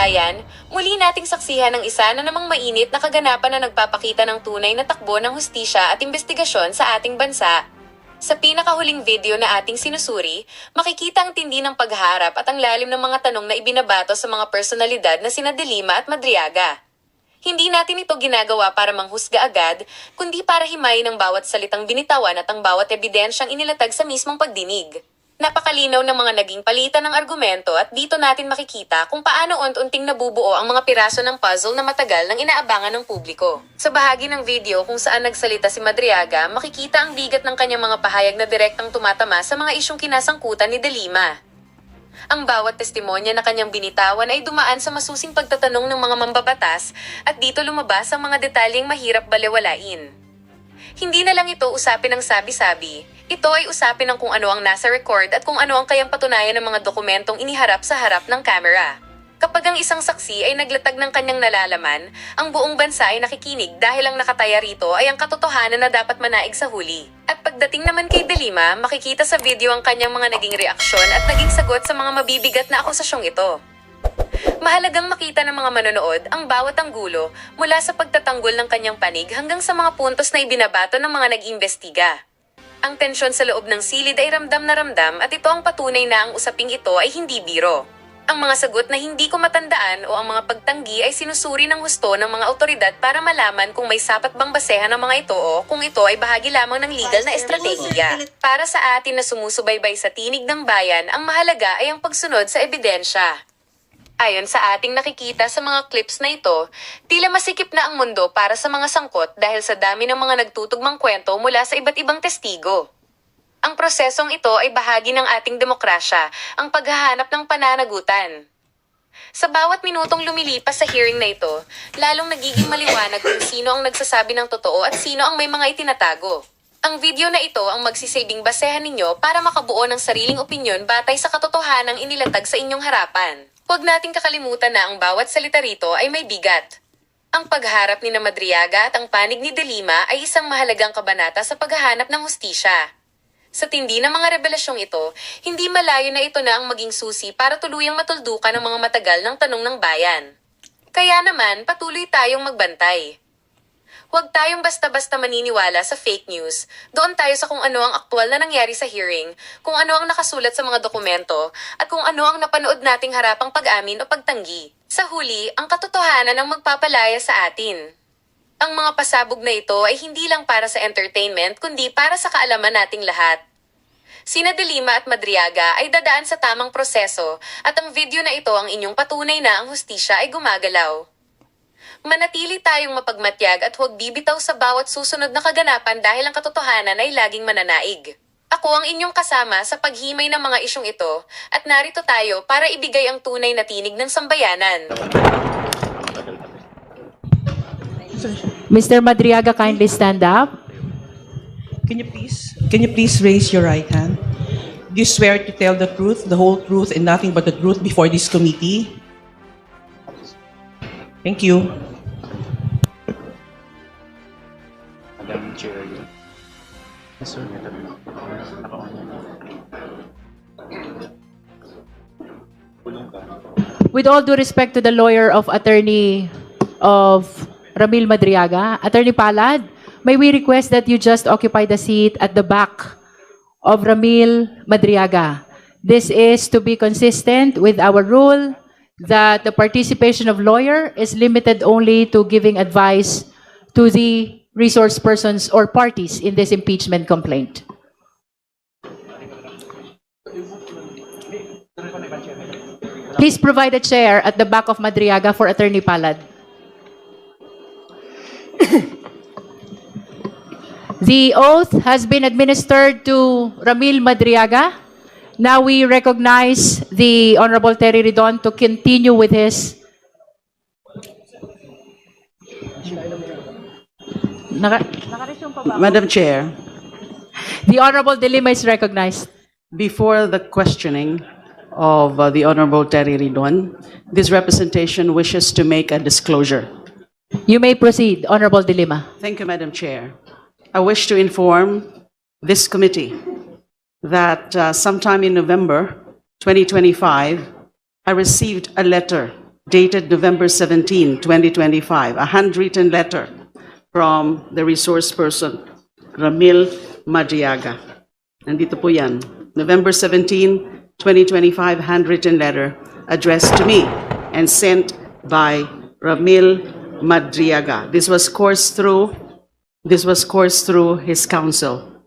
bayan, muli nating saksihan ang isa na namang mainit na kaganapan na nagpapakita ng tunay na takbo ng hustisya at investigasyon sa ating bansa. Sa pinakahuling video na ating sinusuri, makikita ang tindi ng pagharap at ang lalim ng mga tanong na ibinabato sa mga personalidad na sina De Lima at Madriaga. Hindi natin ito ginagawa para manghusga agad, kundi para himayin ang bawat salitang binitawan at ang bawat ebidensyang inilatag sa mismong pagdinig. Napakalinaw ng mga naging palitan ng argumento at dito natin makikita kung paano unti-unting nabubuo ang mga piraso ng puzzle na matagal nang inaabangan ng publiko. Sa bahagi ng video kung saan nagsalita si Madriaga, makikita ang bigat ng kanyang mga pahayag na direktang tumatama sa mga isyong kinasangkutan ni De Lima. Ang bawat testimonya na kanyang binitawan ay dumaan sa masusing pagtatanong ng mga mambabatas at dito lumabas ang mga detalyeng mahirap balewalain. Hindi na lang ito usapin ng sabi-sabi, ito ay usapin ng kung ano ang nasa record at kung ano ang kayang patunayan ng mga dokumentong iniharap sa harap ng kamera. Kapag ang isang saksi ay naglatag ng kanyang nalalaman, ang buong bansa ay nakikinig dahil ang nakataya rito ay ang katotohanan na dapat manaig sa huli. At pagdating naman kay De Lima, makikita sa video ang kanyang mga naging reaksyon at naging sagot sa mga mabibigat na akusasyong ito. Mahalagang makita ng mga manonood ang bawat anggulo mula sa pagtatanggol ng kanyang panig hanggang sa mga puntos na ibinabato ng mga nag-iimbestiga. Ang tensyon sa loob ng silid ay ramdam na ramdam at ito ang patunay na ang usaping ito ay hindi biro. Ang mga sagot na hindi ko matandaan o ang mga pagtanggi ay sinusuri ng husto ng mga otoridad para malaman kung may sapat bang basehan ng mga ito o kung ito ay bahagi lamang ng legal na estratehiya. Para sa atin na sumusubaybay sa tinig ng bayan, ang mahalaga ay ang pagsunod sa ebidensya. Ayon sa ating nakikita sa mga clips na ito, tila masikip na ang mundo para sa mga sangkot dahil sa dami ng mga nagtutugmang kwento mula sa iba't ibang testigo. Ang prosesong ito ay bahagi ng ating demokrasya, ang paghahanap ng pananagutan. Sa bawat minutong lumilipas sa hearing na ito, lalong nagiging maliwanag kung sino ang nagsasabi ng totoo at sino ang may mga itinatago. Ang video na ito ang magsisabing basehan ninyo para makabuo ng sariling opinyon batay sa katotohanang inilatag sa inyong harapan. Huwag nating kakalimutan na ang bawat salita rito ay may bigat. Ang pagharap ni Madriaga at ang panig ni De Lima ay isang mahalagang kabanata sa paghahanap ng hustisya. Sa tindi ng mga revelasyong ito, hindi malayo na ito na ang maging susi para tuluyang matuldukan ang mga matagal ng tanong ng bayan. Kaya naman, patuloy tayong magbantay. Huwag tayong basta-basta maniniwala sa fake news. Doon tayo sa kung ano ang aktwal na nangyari sa hearing, kung ano ang nakasulat sa mga dokumento, at kung ano ang napanood nating harapang pag-amin o pagtanggi. Sa huli, ang katotohanan ang magpapalaya sa atin. Ang mga pasabog na ito ay hindi lang para sa entertainment, kundi para sa kaalaman nating lahat. Sina De Lima at Madriaga ay dadaan sa tamang proseso, at ang video na ito ang inyong patunay na ang hustisya ay gumagalaw. Manatili tayong mapagmatyag at huwag bibitaw sa bawat susunod na kaganapan dahil ang katotohanan ay laging mananaig. Ako ang inyong kasama sa paghimay ng mga isyong ito at narito tayo para ibigay ang tunay na tinig ng sambayanan. Mr. Madriaga, kindly stand up. Can you please raise your right hand? Do you swear to tell the truth, the whole truth, and nothing but the truth before this committee? Thank you. Madam Chair. Yes, sir. With all due respect to the lawyer of attorney of Ramil Madriaga, Attorney Palad, may we request that you just occupy the seat at the back of Ramil Madriaga. This is to be consistent with our rule that the participation of lawyer is limited only to giving advice to the resource persons or parties in this impeachment complaint. Please provide a chair at the back of Madriaga for Attorney Palad. The oath has been administered to Ramil Madriaga. Now we recognize the Honorable Terry Ridon to continue with his... Madam Chair, The Honorable De Lima is recognized. before the questioning of the Honorable Terry Ridon, this representation wishes to make a disclosure. You may proceed, Honorable De Lima. Thank you, Madam Chair. I wish to inform this committee that sometime in November 2025, I received a letter dated November 17, 2025, a handwritten letter from the resource person, Ramil Madriaga. Nandito po yan. November 17, 2025, handwritten letter addressed to me and sent by Ramil Madriaga. This was coursed through his counsel,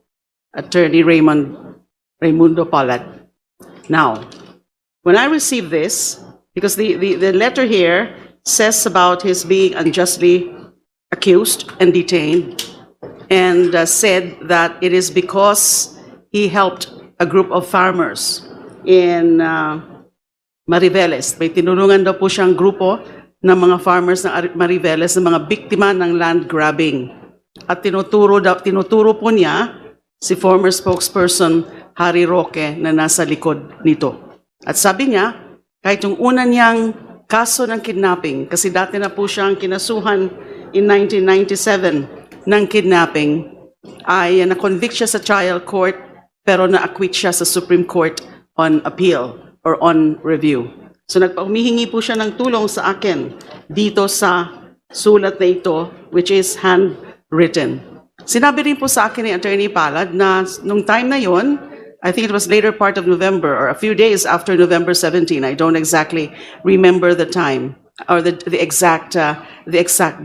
Attorney Raimundo Palad. Now, when I received this, because the letter here says about his being unjustly accused and detained, and said that it is because he helped a group of farmers in Mariveles. May tinulungan daw po siyang grupo ng mga farmers ng Mariveles na mga biktima ng land grabbing. At tinuturo po niya si former spokesperson Harry Roque na nasa likod nito. At sabi niya, kahit yung una niyang kaso ng kidnapping, kasi dati na po siyang kinasuhan in 1997 ng kidnapping, ay na-convict siya sa trial court pero na-acquit siya sa Supreme Court on appeal or on review. So humihingi po siya ng tulong sa akin dito sa sulat na ito, which is handwritten. Sinabi rin po sa akin ni Attorney Palad na nung time na yon, I think it was later part of November or a few days after November 17. I don't exactly remember the time or the exact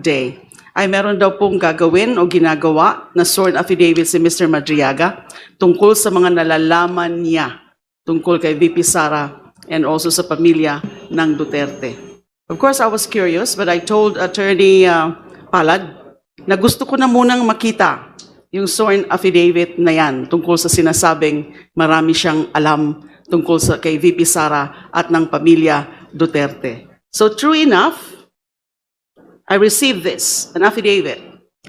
day. Ay meron daw pong gagawin o ginagawa na sworn affidavit si Mr. Madriaga tungkol sa mga nalalaman niya tungkol kay VP Sara and also sa pamilya ng Duterte. Of course, I was curious, but I told Attorney Palad na gusto ko na munang makita yung sworn affidavit na yan tungkol sa sinasabing marami siyang alam tungkol sa kay VP Sara at ng pamilya Duterte. So true enough, I received this, an affidavit,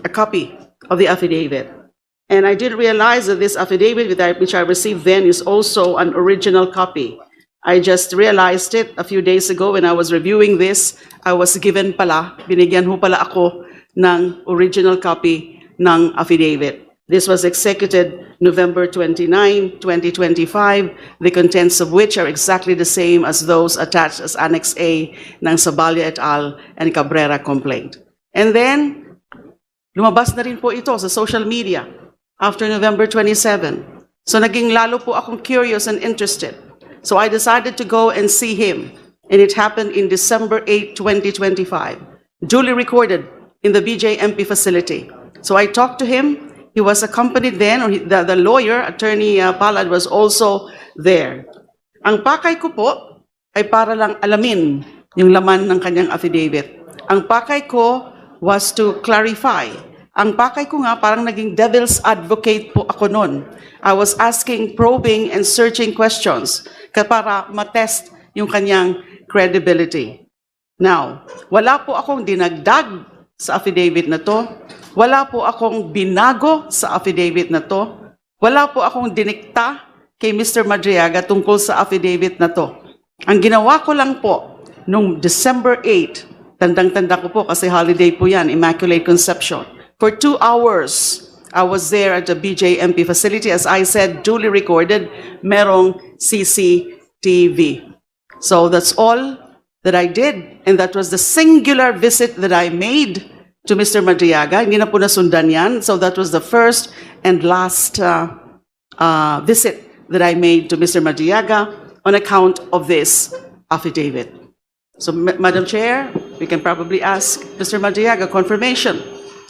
a copy of the affidavit. And I did realize that this affidavit which I received then is also an original copy. I just realized it a few days ago when I was reviewing this. I was given binigyan ho pala ako ng original copy ng affidavit. This was executed November 29, 2025, the contents of which are exactly the same as those attached as Annex A ng Sabalia et al. And Cabrera complaint. And then, lumabas na rin po ito sa social media after November 27. So naging lalo po akong curious and interested. So I decided to go and see him. And it happened in December 8, 2025, duly recorded in the BJMP facility. So I talked to him. He was accompanied then, or the lawyer, Attorney Palad, was also there. Ang pakay ko po ay para lang alamin yung laman ng kanyang affidavit. Ang pakay ko was to clarify. Ang pakay ko nga parang naging devil's advocate po ako noon. I was asking probing and searching questions para matest yung kanyang credibility. Now, wala po akong dinagdag sa affidavit na to. Wala po akong binago sa affidavit na to. Wala po akong dinikta kay Mr. Madriaga tungkol sa affidavit na to. Ang ginawa ko lang po, nung December 8, tandang-tanda ko po kasi holiday po yan, Immaculate Conception. For 2 hours, I was there at the BJMP facility. As I said, duly recorded, merong CCTV. So that's all that I did. And that was the singular visit that I made to Mr. Madriaga. Hindi na po nasundan yan. So that was the first and last visit that I made to Mr. Madriaga on account of this affidavit. So, Madam Chair, we can probably ask Mr. Madriaga confirmation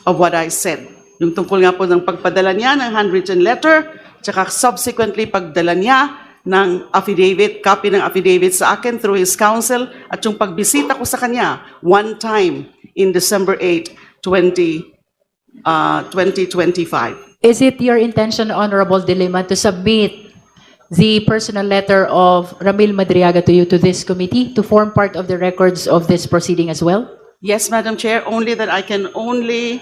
of what I said. Yung tungkol nga po ng pagpadala niya ng handwritten letter, tsaka subsequently pagdala niya ng affidavit, copy ng affidavit sa akin through his counsel, at yung pagbisita ko sa kanya one time in December 8, 2025. Is it your intention, Honorable Dilima, to submit the personal letter of Ramil Madriaga to you to this committee to form part of the records of this proceeding as well? Yes, Madam Chair, only that I can only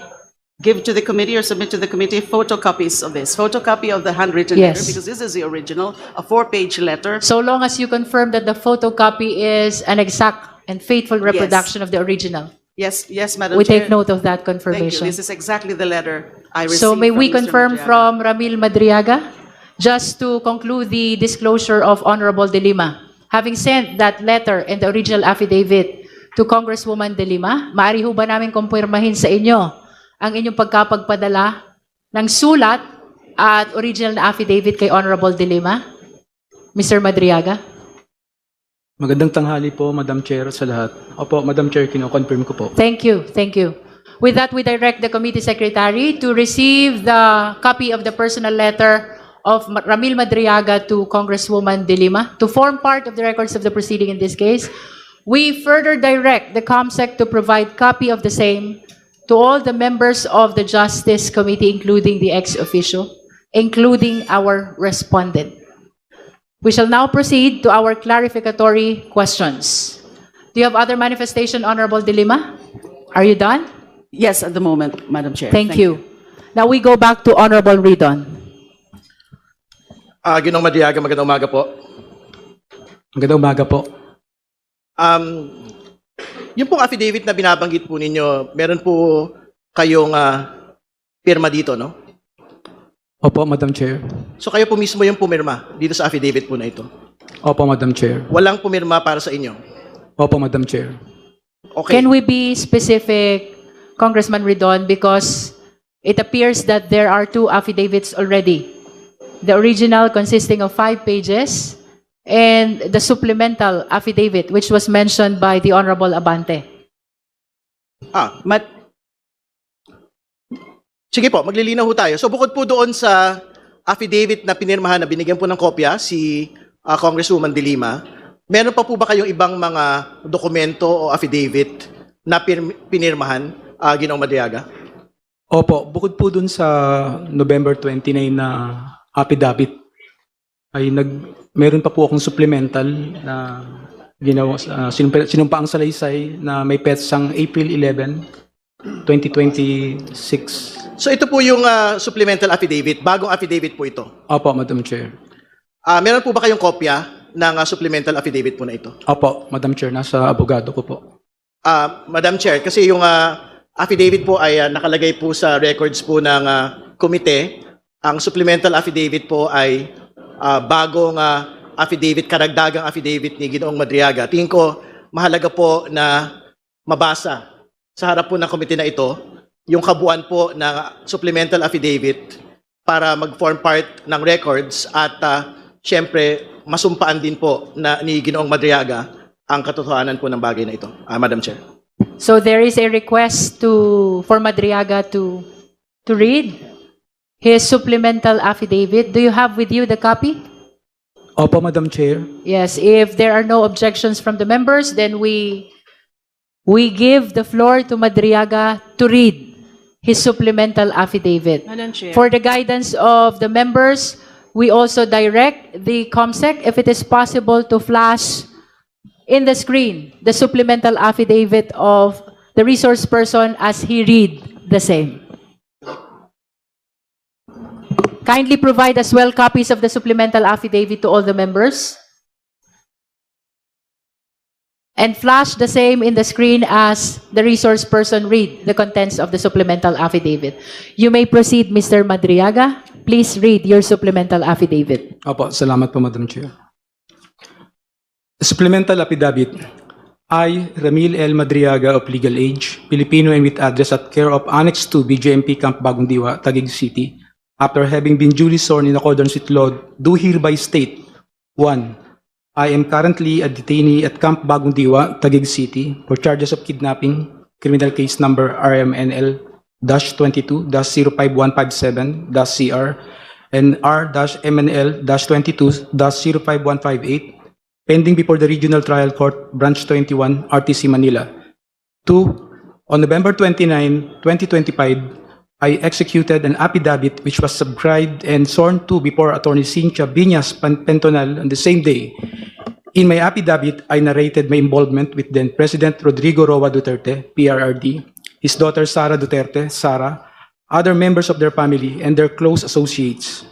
give to the committee or submit to the committee photocopies of this, photocopy of the handwritten Yes. letter, because this is the original, a 4-page letter. So long as you confirm that the photocopy is an exact and faithful reproduction of the original. Yes, yes, Madam We Chair. take note of that Thank you. confirmation. This is exactly the letter I received. So may from we Mr. confirm Madriaga. from Ramil Madriaga, just to conclude the disclosure of Honorable Dilima, having sent that letter and the original affidavit to Congresswoman De Lima? Maaari ho ba namin kumpirmahin sa inyo ang inyong pagkapagpadala ng sulat at original na affidavit kay Honorable De Lima? Mr. Madriaga? Magandang tanghali po, Madam Chair, sa lahat. Opo, Madam Chair, kino-confirm ko po. Thank you. Thank you. With that, we direct the committee secretary to receive the copy of the personal letter of Ramil Madriaga to Congresswoman De Lima to form part of the records of the proceeding in this case. We further direct the COMSEC to provide copy of the same to all the members of the Justice Committee, including the ex-officio, including our respondent. We shall now proceed to our clarificatory questions. Do you have other manifestation, Honorable De Lima? Are you done? Yes, at the moment, Madam Chair. Thank you. Now we go back to Honorable Ridon. Ginoong Madriaga, magandang umaga po. Magandang umaga po. Yung pong affidavit na binabanggit po ninyo, meron po kayong pirma dito, no? Opo, Madam Chair. So kayo po mismo yung pumirma dito sa affidavit po na ito. Opo, Madam Chair. Walang pumirma para sa inyo. Opo, Madam Chair. Okay. Can we be specific, Congressman Ridon, because it appears that there are two affidavits already. The original consisting of 5 pages and the supplemental affidavit which was mentioned by the Honorable Abante. Sige po, maglilinaw ho tayo. So bukod po doon sa affidavit na pinirmahan na binigyan po ng kopya si Congresswoman De Lima, meron pa po ba kayong ibang mga dokumento o affidavit na pinirmahan, Ginoong Madriaga? Opo, bukod po dun sa November 29 na affidavit, ay meron pa po akong supplemental na ginawa, sinumpaang salaysay na may petsang April 11, 2026. So ito po yung supplemental affidavit, bagong affidavit po ito. Opo, Madam Chair. Meron po ba kayong kopya ng supplemental affidavit po na ito? Opo, Madam Chair, nasa abogado ko po. Madam Chair, kasi yung affidavit po ay nakalagay po sa records po ng komite. Ang supplemental affidavit po ay bagong affidavit, karagdagang affidavit ni Ginoong Madriaga. Tingin ko mahalaga po na mabasa sa harap po ng komite na ito yung kabuuan po ng supplemental affidavit para mag-form part ng records at syempre masumpaan din po na ni Ginoong Madriaga ang katotohanan po ng bagay na ito. Madam Chair. So there is a request for Madriaga to read his supplemental affidavit. Do you have with you the copy? Opo, Madam Chair. Yes, if there are no objections from the members, then we give the floor to Madriaga to read his supplemental affidavit. Madam Chair. For the guidance of the members, we also direct the COMSEC, if it is possible, to flash in the screen the supplemental affidavit of the resource person as he read the same. Kindly provide as well copies of the supplemental affidavit to all the members. And flash the same in the screen as the resource person read the contents of the supplemental affidavit. You may proceed, Mr. Madriaga. Please read your supplemental affidavit. Opo, salamat po, Madam Chair. Supplemental affidavit. I, Ramil L. Madriaga of legal age, Filipino and with address at care of Annex 2, BJMP Camp Bagong Diwa, Taguig City, after having been duly sworn in accordance with law, do hereby state, 1. I am currently a detainee at Camp Bagong Diwa, Taguig City, for charges of kidnapping, criminal case number RMNL-22-05157-CR and R-MNL-22-05158, pending before the Regional Trial Court, Branch 21, RTC Manila. 2. On November 29, 2025, I executed an affidavit which was subscribed and sworn to before Attorney Cynthia Viñas Pentonal on the same day. In my affidavit, I narrated my involvement with then President Rodrigo Roa Duterte, PRRD, his daughter Sara Duterte, Sara, other members of their family, and their close associates.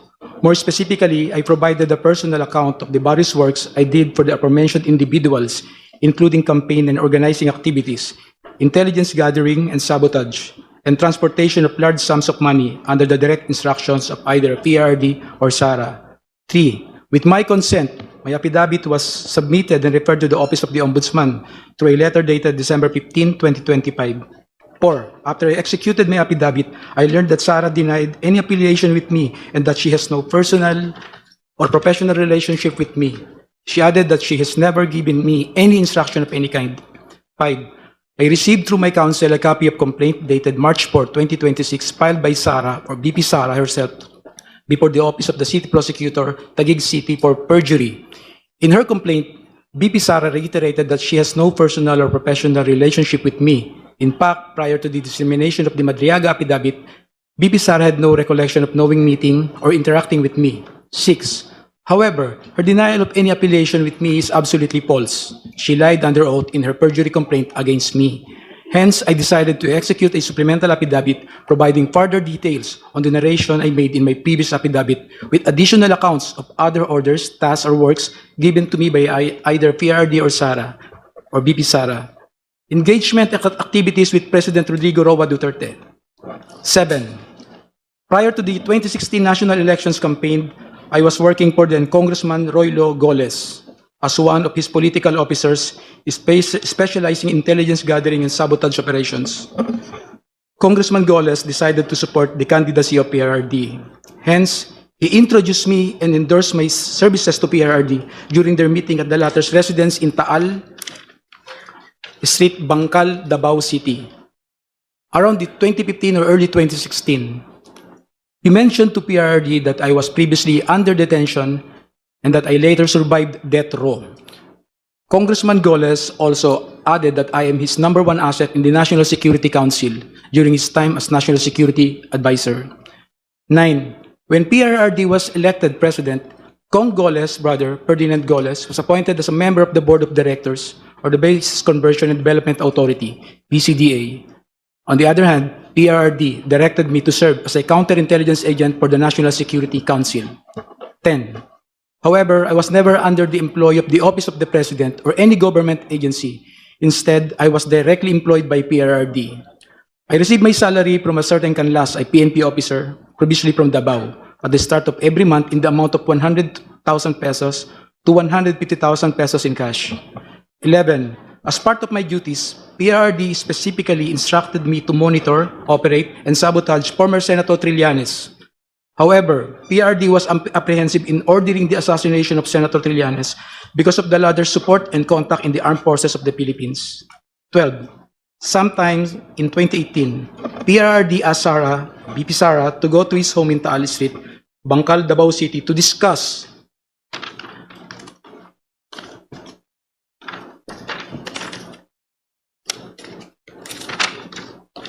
More specifically, I provided a personal account of the various works I did for the aforementioned individuals, including campaign and organizing activities, intelligence gathering and sabotage, and transportation of large sums of money under the direct instructions of either PRD or Sara. 3. With my consent, my affidavit was submitted and referred to the Office of the Ombudsman through a letter dated December 15, 2025. 4. After I executed my affidavit, I learned that Sarah denied any affiliation with me and that she has no personal or professional relationship with me. She added that she has never given me any instruction of any kind. 5. I received through my counsel a copy of complaint dated March 4, 2026, filed by Sarah or BP Sarah herself before the Office of the City Prosecutor, Taguig City, for perjury. In her complaint, BP Sarah reiterated that she has no personal or professional relationship with me. In fact, prior to the dissemination of the Madriaga affidavit, BP Sarah had no recollection of knowing, meeting, or interacting with me. 6. However, her denial of any affiliation with me is absolutely false. She lied under oath in her perjury complaint against me. Hence, I decided to execute a supplemental affidavit providing further details on the narration I made in my previous affidavit with additional accounts of other orders, tasks, or works given to me by either PRD or Sarah, or BP Sarah. Engagement activities with President Rodrigo Roa Duterte. 7. Prior to the 2016 national elections campaign, I was working for then Congressman Roylo Goles as one of his political officers specializing in intelligence gathering and sabotage operations. Congressman Goles decided to support the candidacy of PRRD. Hence, he introduced me and endorsed my services to PRRD during their meeting at the latter's residence in Taal Street, Bangkal, Davao City, around the 2015 or early 2016. He mentioned to PRRD that I was previously under detention and that I later survived death row. Congressman Goles also added that I am his #1 asset in the National Security Council during his time as National Security Advisor. 9. When PRRD was elected president, Cong Goles' brother, Ferdinand Goles, was appointed as a member of the Board of Directors or the Basis Conversion and Development Authority, BCDA. On the other hand, PRRD directed me to serve as a counterintelligence agent for the National Security Council. 10. However, I was never under the employ of the Office of the President or any government agency. Instead, I was directly employed by PRRD. I received my salary from a certain Canlas, a PNP officer, previously from Davao, at the start of every month in the amount of 100,000 pesos to 150,000 pesos in cash. 11. As part of my duties, PRRD specifically instructed me to monitor, operate, and sabotage former Senator Trillanes. However, PRRD was apprehensive in ordering the assassination of Senator Trillanes because of the latter's support and contact in the armed forces of the Philippines. 12. Sometime in 2018, PRRD asked Sarah, BP Sarah, to go to his home in Taal Street, Bangkal, Davao City, to discuss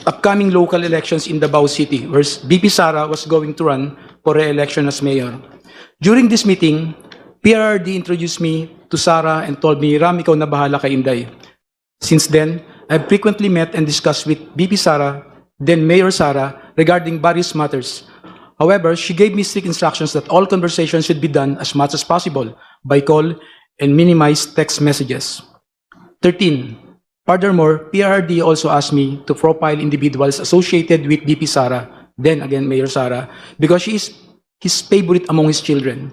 upcoming local elections in Davao City, where BP Sara was going to run for re-election as mayor. During this meeting, PRRD introduced me to Sara and told me, "Ram, ikaw na bahala kay Inday." Since then, I've frequently met and discussed with BP Sara, then Mayor Sara, regarding various matters. However, she gave me strict instructions that all conversations should be done as much as possible by call and minimize text messages. 13. Furthermore, PRRD also asked me to profile individuals associated with BP Sara, then again Mayor Sara, because she is his favorite among his children.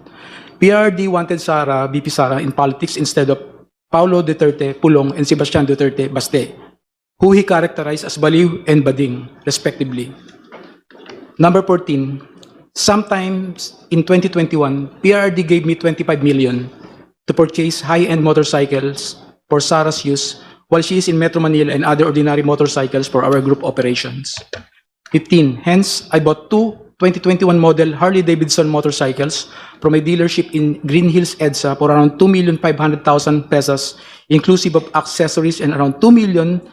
PRRD wanted Sara, BP Sara, in politics instead of Paulo Duterte Pulong and Sebastian Duterte Baste, who he characterized as baliw and bading, respectively. Number 14. Sometimes in 2021, PRRD gave me 25 million to purchase high-end motorcycles for Sara's use while she is in Metro Manila and other ordinary motorcycles for our group operations. 15. Hence, I bought two 2021 model Harley-Davidson motorcycles from a dealership in Green Hills, EDSA for around 2,500,000 pesos, inclusive of accessories, and around 2 million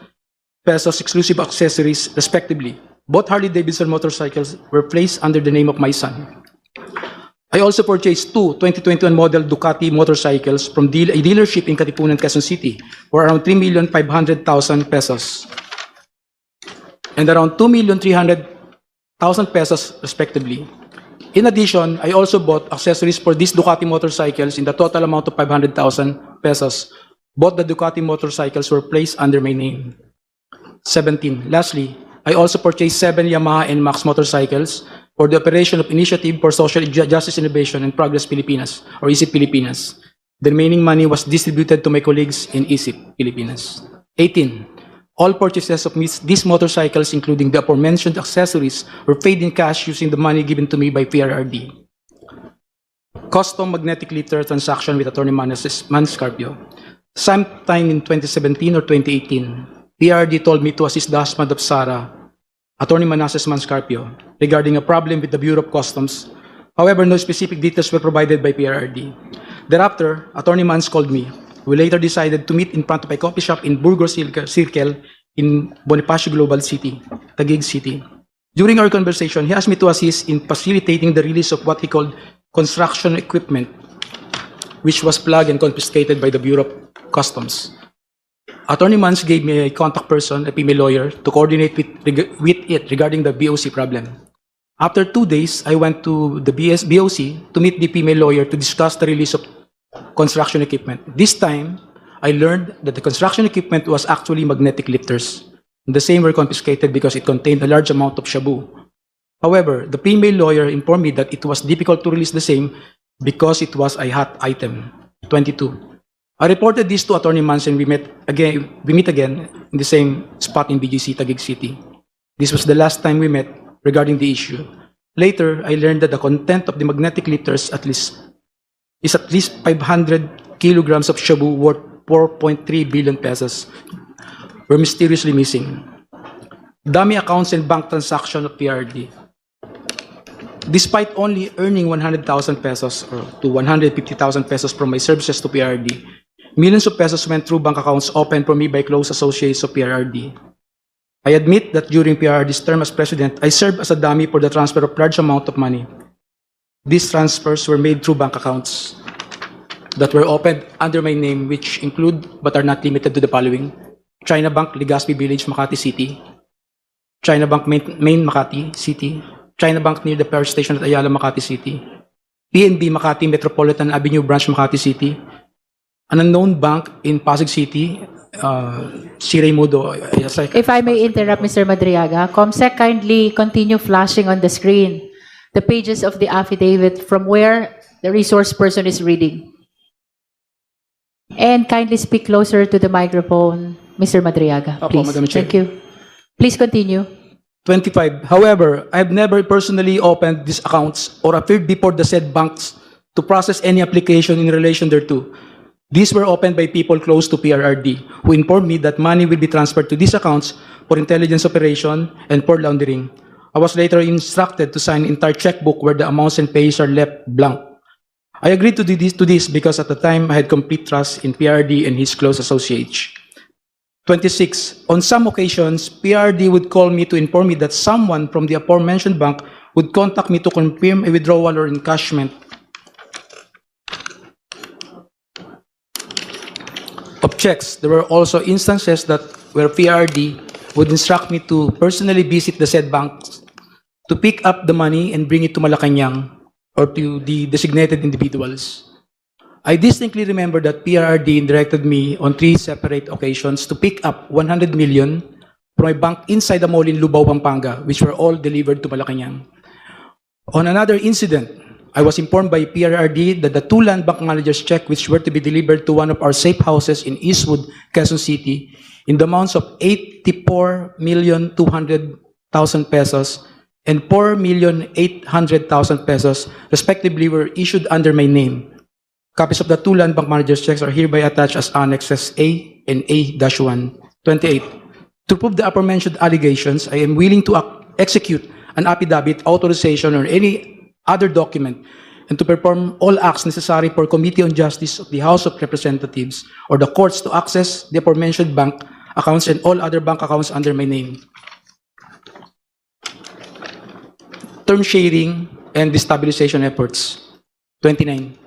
pesos exclusive accessories, respectively. Both Harley-Davidson motorcycles were placed under the name of my son. I also purchased two 2021 model Ducati motorcycles from a dealership in Katipunan, Quezon City for around 3,500,000 pesos and around 2,300,000 pesos, respectively. In addition, I also bought accessories for these Ducati motorcycles in the total amount of 500,000 pesos. Both the Ducati motorcycles were placed under my name. 17. Lastly, I also purchased 7 Yamaha NMAX motorcycles for the operation of Initiative for Social Justice Innovation and Progress Pilipinas, or ISIP Pilipinas. The remaining money was distributed to my colleagues in ISIP, Pilipinas. 18. All purchases of these motorcycles, including the aforementioned accessories, were paid in cash using the money given to me by PRRD. Custom magnetic lifter transaction with Attorney Manscarpio. Sometime in 2017 or 2018, PRRD told me to assist the husband of Sarah, Attorney Manasseh Manscarpio, regarding a problem with the Bureau of Customs. However, no specific details were provided by PRRD. Thereafter, Attorney Mans called me. We later decided to meet in front of a coffee shop in Burgos Circle in Bonifacio Global City, Taguig City. During our conversation, he asked me to assist in facilitating the release of what he called construction equipment, which was plugged and confiscated by the Bureau of Customs. Attorney Mans gave me a contact person, a female lawyer, to coordinate with it regarding the BOC problem. After 2 days, I went to the BOC to meet the female lawyer to discuss the release of construction equipment. This time, I learned that the construction equipment was actually magnetic lifters. The same were confiscated because it contained a large amount of shabu. However, the female lawyer informed me that it was difficult to release the same because it was a hot item. 22. I reported this to Attorney Mans and we meet again in the same spot in BGC, Taguig City. This was the last time we met regarding the issue. Later, I learned that the content of the magnetic lifters is at least 500 kilograms of shabu worth 4.3 billion pesos were mysteriously missing. Dummy accounts and bank transaction of PRD. Despite only earning 100,000 pesos or to 150,000 pesos from my services to PRD, millions of pesos went through bank accounts opened for me by close associates of PRD. I admit that during PRD's term as president, I served as a dummy for the transfer of large amount of money. These transfers were made through bank accounts that were opened under my name, which include but are not limited to the following: China Bank, Legazpi Village, Makati City; China Bank, Main Makati City; China Bank near the power station at Ayala, Makati City; PNB Makati Metropolitan Avenue Branch, Makati City; an unknown bank in Pasig City, Siraymudo. If I may interrupt, Mr. Madriaga, COMSEC, kindly continue flashing on the screen the pages of the affidavit from where the resource person is reading. And kindly speak closer to the microphone, Mr. Madriaga, Opo, please. Madam Chair. Thank you. Please continue. 25. However, I have never personally opened these accounts or appeared before the said banks to process any application in relation thereto. These were opened by people close to PRRD, who informed me that money will be transferred to these accounts for intelligence operation and for laundering. I was later instructed to sign an entire checkbook where the amounts and pays are left blank. I agreed to do this because at the time I had complete trust in PRD and his close associates. 26. On some occasions, PRD would call me to inform me that someone from the aforementioned bank would contact me to confirm a withdrawal or encashment of checks. There were also instances where PRD would instruct me to personally visit the said banks to pick up the money and bring it to Malacanang or to the designated individuals. I distinctly remember that PRRD directed me on 3 separate occasions to pick up 100 million from a bank inside the mall in Lubao, Pampanga, which were all delivered to Malacanang. On another incident, I was informed by PRRD that the 2 land bank managers' check which were to be delivered to one of our safe houses in Eastwood, Quezon City, in the amounts of 84,200,000 pesos and 4,800,000 pesos, respectively, were issued under my name. Copies of the 2 land bank managers' checks are hereby attached as annexes A and A-1. 28. To prove the aforementioned allegations, I am willing to execute an affidavit, authorization, or any other document, and to perform all acts necessary for Committee on Justice of the House of Representatives or the courts to access the aforementioned bank accounts and all other bank accounts under my name. Term sharing and destabilization efforts. 29.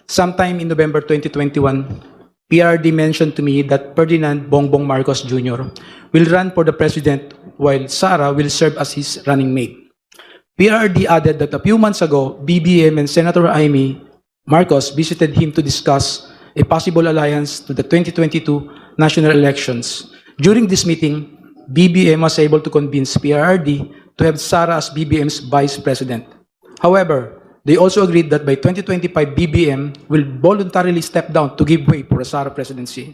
Sometime in November 2021, PRD mentioned to me that Ferdinand Bongbong Marcos Jr. will run for the president while Sara will serve as his running mate. PRD added that a few months ago, BBM and Senator Amy Marcos visited him to discuss a possible alliance to the 2022 national elections. During this meeting, BBM was able to convince PRD to have Sara as BBM's vice president. However, They also agreed that by 2025, BBM will voluntarily step down to give way for a Sara presidency.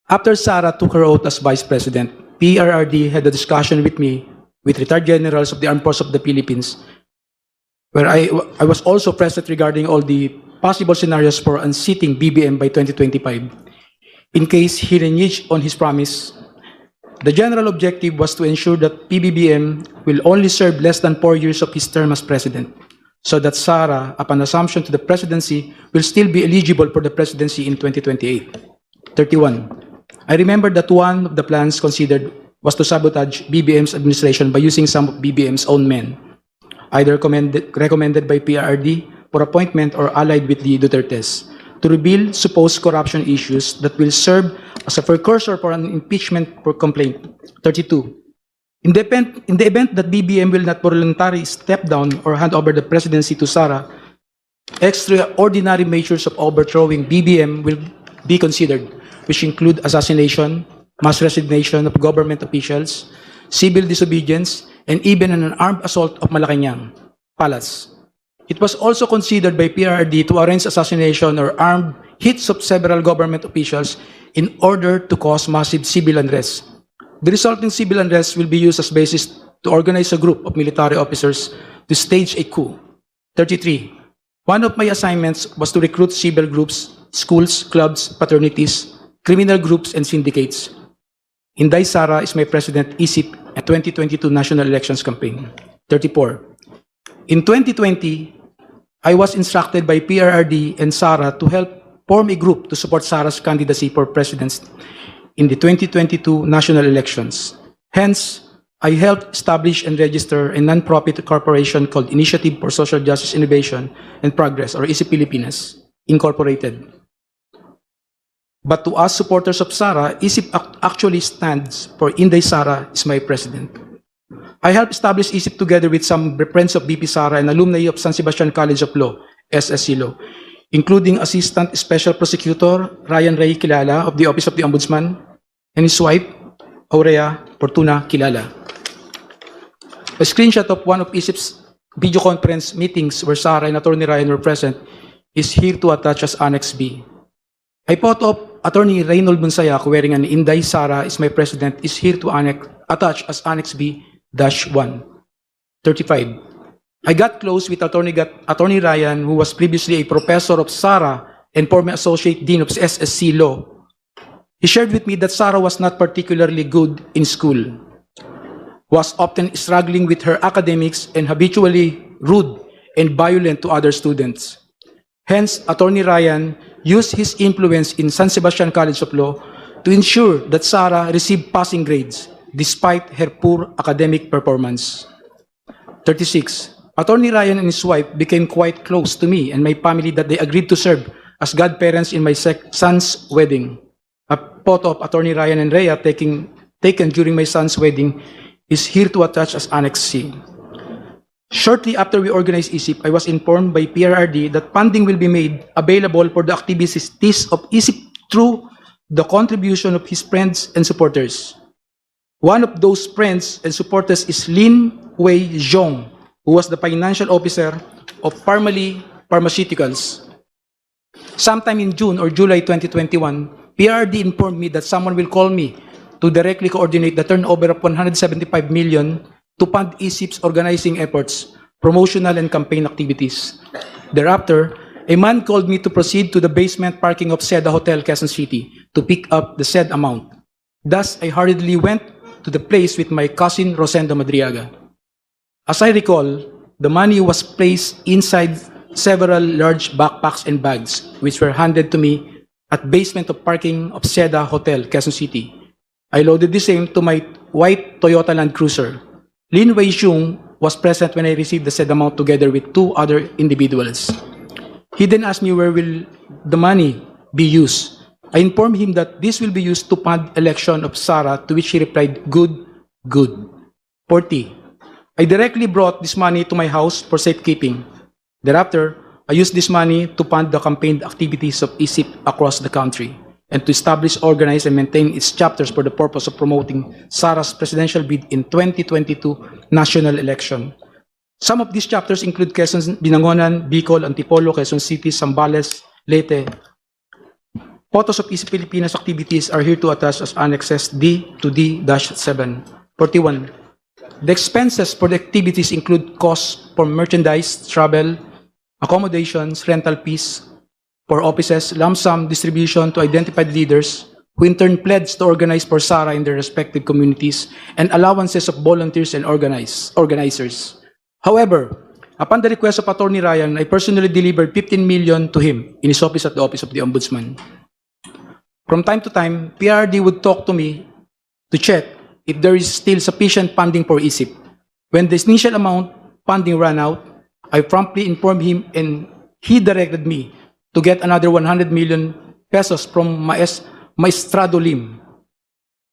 After Sara took her oath as Vice President, PRRD had a discussion with me, with retired generals of the Armed Forces of the Philippines, where I was also present regarding all the possible scenarios for unseating BBM by 2025. In case he reneged on his promise, the general objective was to ensure that PBBM will only serve less than 4 years of his term as president, so that Sara, upon assumption to the presidency, will still be eligible for the presidency in 2028. 31. I remember that one of the plans considered was to sabotage BBM's administration by using some of BBM's own men, either recommended by PRRD for appointment or allied with the Dutertes, to reveal supposed corruption issues that will serve as a precursor for an impeachment for complaint. 32. In the event that BBM will not voluntarily step down or hand over the presidency to Sara, extraordinary measures of overthrowing BBM will be considered, which include assassination, mass resignation of government officials, civil disobedience, and even an armed assault of Malacanang Palace. It was also considered by PRRD to arrange assassination or armed hits of several government officials in order to cause massive civil unrest. The resulting civil unrest will be used as basis to organize a group of military officers to stage a coup. 33. One of my assignments was to recruit civil groups, schools, clubs, fraternities, criminal groups, and syndicates. Inday Sara is my president, ISIP, at 2022 national elections campaign. 34. In 2020, I was instructed by PRRD and Sara to help form a group to support Sara's candidacy for president in the 2022 national elections. Hence, I helped establish and register a non-profit corporation called Initiative for Social Justice Innovation and Progress, or ISIP Pilipinas, Incorporated. But to us supporters of Sara, ISIP actually stands for Inday Sara is my president. I helped establish ISIP together with some friends of BP Sara and alumni of San Sebastian College of Law, SSC Law, including Assistant Special Prosecutor Ryan Ray Kilala of the Office of the Ombudsman and his wife, Aurea Fortuna Kilala. A screenshot of one of ISIP's video conference meetings where Sara and Attorney Ryan were present is here to attach as Annex B. A photo of Attorney Reynold Monsayac wearing an Inday Sara is my president is here to attach as Annex B-1. 35. I got close with Attorney Ryan, who was previously a professor of Sara and former associate dean of SSC Law. He shared with me that Sara was not particularly good in school, was often struggling with her academics and habitually rude and violent to other students. Hence, Attorney Ryan used his influence in San Sebastian College of Law to ensure that Sara received passing grades despite her poor academic performance. 36. Attorney Ryan and his wife became quite close to me and my family that they agreed to serve as godparents in my son's wedding. A photo of Attorney Ryan and Rhea taken during my son's wedding is here to attach as Annex C. Shortly after we organized ISIP, I was informed by PRRD that funding will be made available for the activities of ISIP through the contribution of his friends and supporters. One of those friends and supporters is Lin Wei Zhong, who was the financial officer of Parmalee Pharmaceuticals. Sometime in June or July 2021, PRRD informed me that someone will call me to directly coordinate the turnover of 175 million to fund ISIP's organizing efforts, promotional and campaign activities. Thereafter, a man called me to proceed to the basement parking of Seda Hotel, Quezon City, to pick up the said amount. Thus, I hurriedly went to the place with my cousin Rosendo Madriaga. As I recall, the money was placed inside several large backpacks and bags, which were handed to me at basement of parking of Seda Hotel, Quezon City. I loaded the same to my white Toyota Land Cruiser. Lin Wei Xiong was present when I received the said amount together with two other individuals. He then asked me where will the money be used. I informed him that this will be used to fund election of Sara, to which he replied, good, good. 40. I directly brought this money to my house for safekeeping. Thereafter, I used this money to fund the campaign activities of ISIP across the country and to establish, organize, and maintain its chapters for the purpose of promoting Sara's presidential bid in 2022 national election. Some of these chapters include Quezon, Binangonan, Bicol, Antipolo, Quezon City, Zambales, Leyte. Photos of Easy Pilipinas activities are here to attach as annexes D to D-7. 41. The expenses for the activities include costs for merchandise, travel, accommodations, rental fees for offices, lump sum distribution to identified leaders who in turn pledged to organize for SARA in their respective communities, and allowances of volunteers and organizers. However, upon the request of Attorney Ryan, I personally delivered 15 million to him in his office at the Office of the Ombudsman. From time to time, PRD would talk to me to check if there is still sufficient funding for ISIP. When the initial amount funding ran out, I promptly informed him and he directed me to get another 100 million pesos from Maestrado Lim,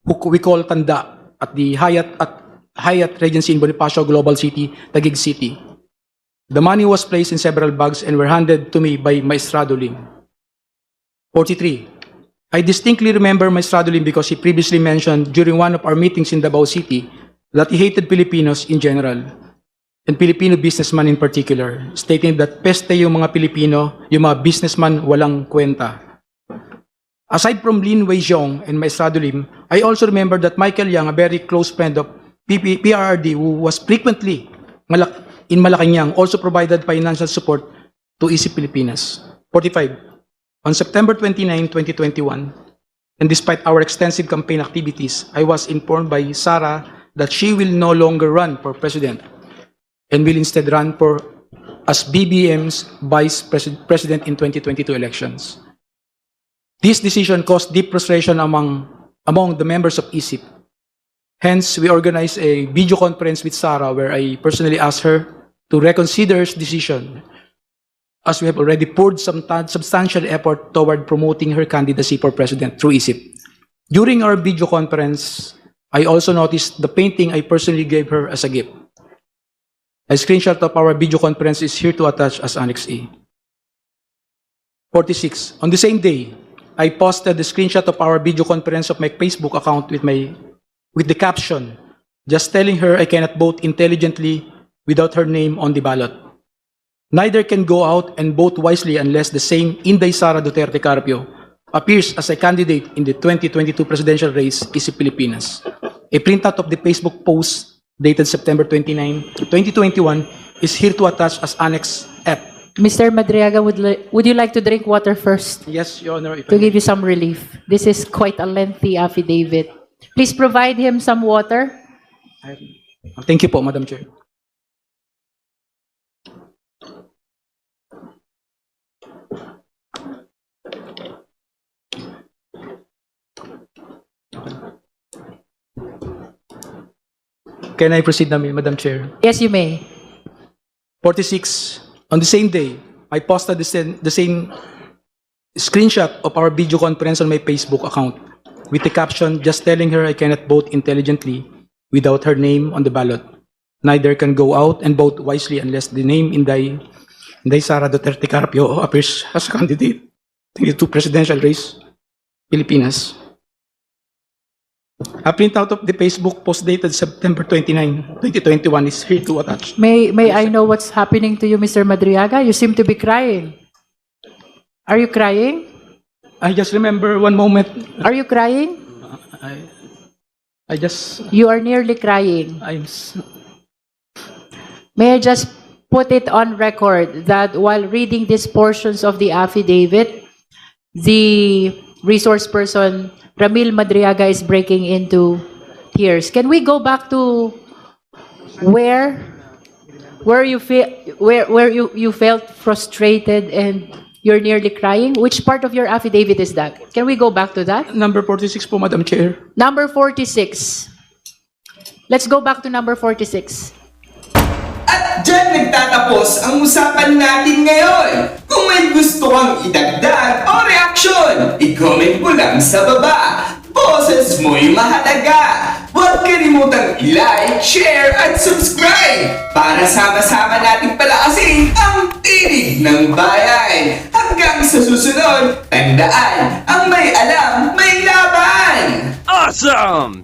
who we call Tanda, at the Hyatt Regency in Bonifacio Global City, Taguig City. The money was placed in several bags and were handed to me by Maestrado Lim. 43. I distinctly remember Maestrado Lim because he previously mentioned during one of our meetings in Davao City that he hated Filipinos in general, and Filipino businessmen in particular, stating that peste yung mga Pilipino, yung mga businessman walang kwenta. Aside from Lin Weijong and Maestrado Lim, I also remember that Michael Yang, a very close friend of PRRD who was frequently in Malacanang, also provided financial support to Easy Pilipinas. 45. On September 29, 2021, and despite our extensive campaign activities, I was informed by Sara that she will no longer run for president and will instead run for as BBM's vice president in 2022 elections. This decision caused deep frustration among the members of ISIP. Hence, we organized a video conference with Sara where I personally asked her to reconsider her decision, as we have already poured some substantial effort toward promoting her candidacy for president through ISIP. During our video conference, I also noticed the painting I personally gave her as a gift. A screenshot of our video conference is here to attach as Annex A. 46. On the same day, I posted the screenshot of our video conference of my Facebook account with the caption, just telling her I cannot vote intelligently without her name on the ballot. Neither can go out and vote wisely unless the same Inday Sara Duterte Carpio appears as a candidate in the 2022 presidential race, Easy Pilipinas. A printout of the Facebook post dated September 29, 2021 is here to attach as Annex F. Mr. Madriaga, would you like to drink water first Yes, Your Honor. If I to may. give you some relief? This is quite a lengthy affidavit. Please provide him some water. Thank you po, Madam Chair. Can I proceed na, Madam Chair? Yes, you may. 46. On the same day, I posted the same screenshot of our video conference on my Facebook account with the caption, just telling her I cannot vote intelligently without her name on the ballot. Neither can go out and vote wisely unless the name Inday Sara Duterte Carpio appears as a candidate in the two presidential race, Pilipinas. A printout of the Facebook post dated September 29, 2021 is here to attach. May I know what's happening to you, Mr. Madriaga? You seem to be crying. Are you crying? I just remember one moment. Are you crying? I just, You are nearly crying. May I just put it on record that while reading these portions of the affidavit, the resource person Ramil Madriaga is breaking into tears. Can we go back to where you felt frustrated and you're nearly crying? Which part of your affidavit is that? Can we go back to that? Number 46 po, Madam Chair. Number 46. Let's go back to number 46. At dyan nagtatapos ang usapan natin ngayon. Kung may gusto kang idagdag o reaksyon, i-comment mo lang sa baba. Boses mo'y mahalaga. Huwag kalimutang i-like, share, at subscribe para sama-sama nating palakasin ang tinig ng bayan. Hanggang sa susunod, tandaan, ang may alam, may laban! Awesome!